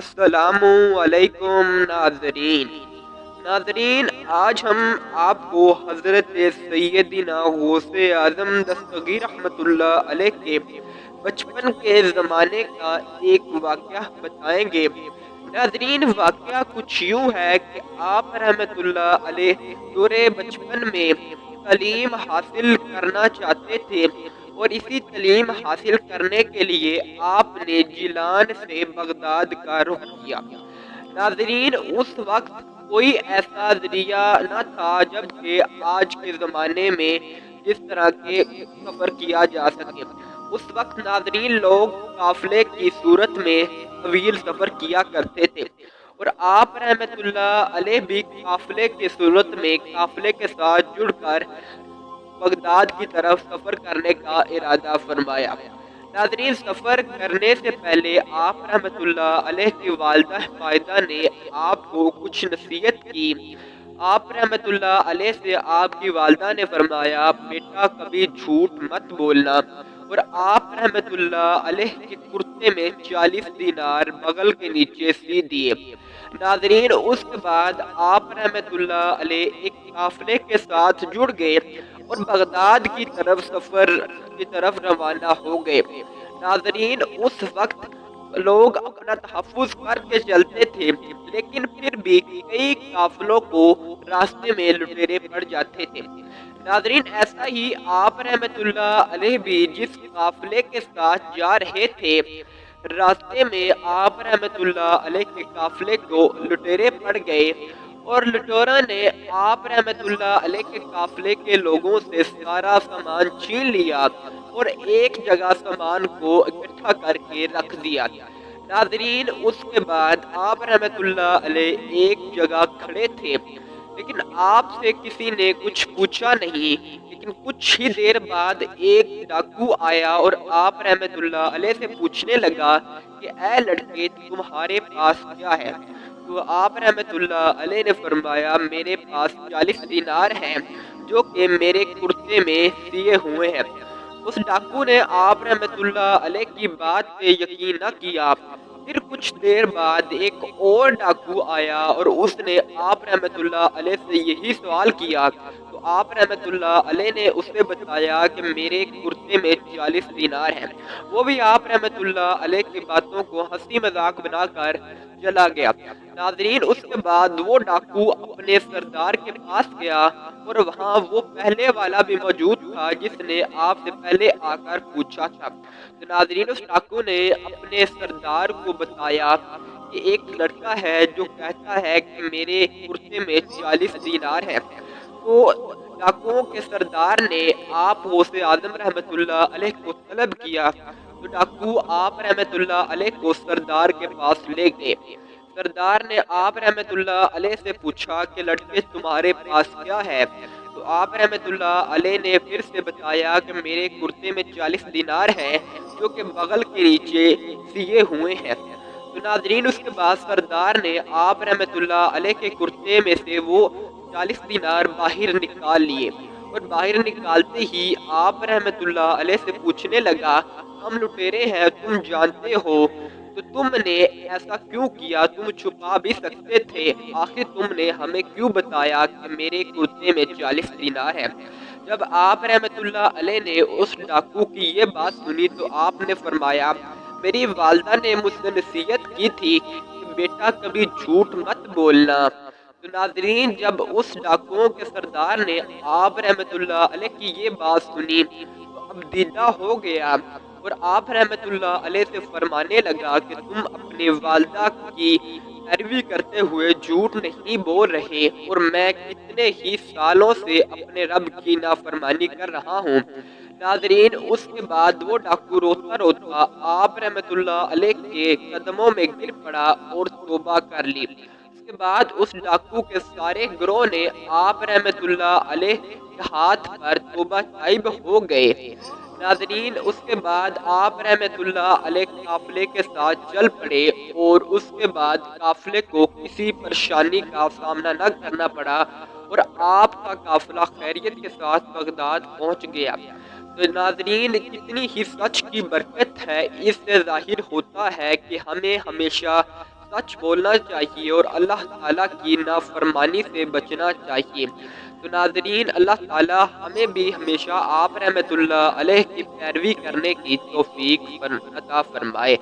السلام علیکم ناظرین ناظرین آج ہم آپ کو حضرت سیدنا غوث اعظم دستگیر رحمۃ اللہ علیہ کے بچپن کے زمانے کا ایک واقعہ بتائیں گے۔ ناظرین واقعہ کچھ یوں ہے کہ آپ رحمۃ اللہ علیہ دور بچپن میں تعلیم حاصل کرنا چاہتے تھے اور اسی تعلیم حاصل کرنے کے لیے آپ نے جیلان سے بغداد کا رخ کیا۔ ناظرین اس وقت کوئی ایسا ذریعہ نہ تھا جبکہ آج کے زمانے میں جس طرح کے سفر کیا جا سکے۔ اس وقت ناظرین لوگ قافلے کی صورت میں طویل سفر کیا کرتے تھے اور آپ رحمت اللہ علیہ بھی قافلے کی صورت میں قافلے کے ساتھ جڑ کر بغداد کی طرف سفر کرنے کا ارادہ فرمایا۔ ناظرین سفر کرنے سے پہلے آپ رحمت اللہ علیہ کی والدہ فائدہ نے آپ کو کچھ نصیحت کی۔ آپ رحمت اللہ علیہ سے آپ کی والدہ نے فرمایا، بیٹا کبھی جھوٹ مت بولنا، اور آپ رحمت اللہ علیہ کے کرتے میں 40 دینار بغل کے نیچے سی دیے۔ ناظرین اس کے بعد آپ رحمت اللہ علیہ ایک قافلے کے ساتھ جڑ گئے اور بغداد کی طرف سفر کی طرف روانہ ہو گئے۔ ناظرین اس وقت لوگ اپنا تحفظ کر کے چلتے تھے، لیکن پھر بھی کئی قافلوں کو راستے میں لٹیرے پڑ جاتے تھے۔ ناظرین ایسا ہی آپ رحمت اللہ علیہ بھی جس قافلے کے ساتھ جا رہے تھے، راستے میں آپ رحمت اللہ علیہ کے قافلے کو لٹیرے پڑ گئے اور لٹوروں نے آپ رحمت اللہ علیہ کے قافلے کے لوگوں سے سارا سامان چھین لیا اور ایک جگہ سامان کو اکٹھا کر کے رکھ دیا۔ ناظرین اس کے بعد آپ رحمت اللہ علیہ ایک جگہ کھڑے تھے، لیکن آپ سے کسی نے کچھ پوچھا نہیں۔ لیکن کچھ ہی دیر بعد ایک ڈاکو آیا اور آپ رحمت اللہ علیہ سے پوچھنے لگا کہ اے لڑکے تمہارے پاس کیا ہے؟ تو آپ رحمت اللہ علیہ نے فرمایا، میرے پاس 40 دینار ہیں جو کہ میرے کرتے میں سیے ہوئے ہیں۔ اس ڈاکو نے آپ رحمت اللہ علیہ کی بات پہ یقین نہ کیا۔ پھر کچھ دیر بعد ایک اور ڈاکو آیا اور اس نے آپ رحمت اللہ علیہ سے یہی سوال کیا، تو آپ رحمت اللہ علیہ نے اسے بتایا کہ میرے کرتے میں 40 دینار ہیں۔ وہ بھی آپ رحمت اللہ علیہ کی باتوں کو ہنسی مذاق بنا کر چلا گیا۔ ناظرین اس کے بعد وہ ڈاکو اپنے سردار کے پاس گیا اور وہاں وہ پہلے والا بھی موجود تھا جس نے آپ سے پہلے آ کر پوچھا تھا۔ تو ناظرین اس ڈاکو نے اپنے سردار کو بتایا کہ ایک لڑکا ہے جو کہتا ہے کہ میرے کرتے میں 40 دینار ہے۔ تو ڈاکوؤں کے سردار نے آپ غوث اعظم رحمت اللہ علیہ کو طلب کیا، تو ڈاکو آپ رحمت اللہ علیہ کو سردار کے پاس لے گئے۔ سردار نے آپ رحمت اللہ علیہ سے پوچھا کہ لڑکے تمہارے پاس کیا ہے؟ تو آپ رحمت اللہ علیہ نے پھر سے بتایا کہ میرے کرتے میں 40 دینار ہیں جو کہ بغل کے نیچے سیے ہوئے ہیں۔ تو ناظرین اس کے بعد سردار نے آپ رحمت اللہ علیہ کے کرتے میں سے وہ 40 دینار باہر نکال لیے اور باہر نکالتے ہی آپ رحمت اللہ علیہ سے پوچھنے لگا، ہم لٹیرے ہیں تم جانتے ہو، تو تم نے ایسا کیوں کیا؟ تم چھپا بھی سکتے تھے، آخر تم نے ہمیں کیوں بتایا کہ میرے کرتے میں 40 دینار ہے؟ جب آپ رحمت اللہ علیہ نے اس ڈاکو کی یہ بات سنی تو آپ نے فرمایا، میری والدہ نے مجھ سے نصیحت کی تھی کہ بیٹا کبھی جھوٹ مت بولنا۔ تو ناظرین جب اس ڈاکوؤں کے سردار نے آپ رحمت اللہ علیہ کی یہ بات سنی تو اب دیدہ ہو گیا اور آپ رحمت اللہ علیہ سے فرمانے لگا کہ تم اپنی والدہ کی پیروی کرتے ہوئے جھوٹ نہیں بول رہے اور میں کتنے ہی سالوں سے اپنے رب کی نافرمانی کر رہا ہوں۔ ناظرین اس کے بعد وہ ڈاکو روتا روتا آپ رحمت اللہ علیہ کے قدموں میں گر پڑا اور توبہ کر لی۔ اس کے بعد اس ڈاکو کے سارے گروہ نے آپ رحمت اللہ علیہ کے ہاتھ پر توبہ طائب ہو گئے۔ ناظرین اس کے بعد آپ رحمت اللہ علیہ قافلے کے ساتھ چل پڑے اور اس کے بعد قافلے کو کسی پریشانی کا سامنا نہ کرنا پڑا اور آپ کا قافلہ خیریت کے ساتھ بغداد پہنچ گیا۔ تو ناظرین کتنی ہی سچ کی برکت ہے، اس سے ظاہر ہوتا ہے کہ ہمیں ہمیشہ سچ بولنا چاہیے اور اللہ تعالیٰ کی نافرمانی سے بچنا چاہیے۔ تو ناظرین، اللہ تعالیٰ ہمیں بھی ہمیشہ آپ رحمت اللہ علیہ کی پیروی کرنے کی توفیق عطا فرمائے۔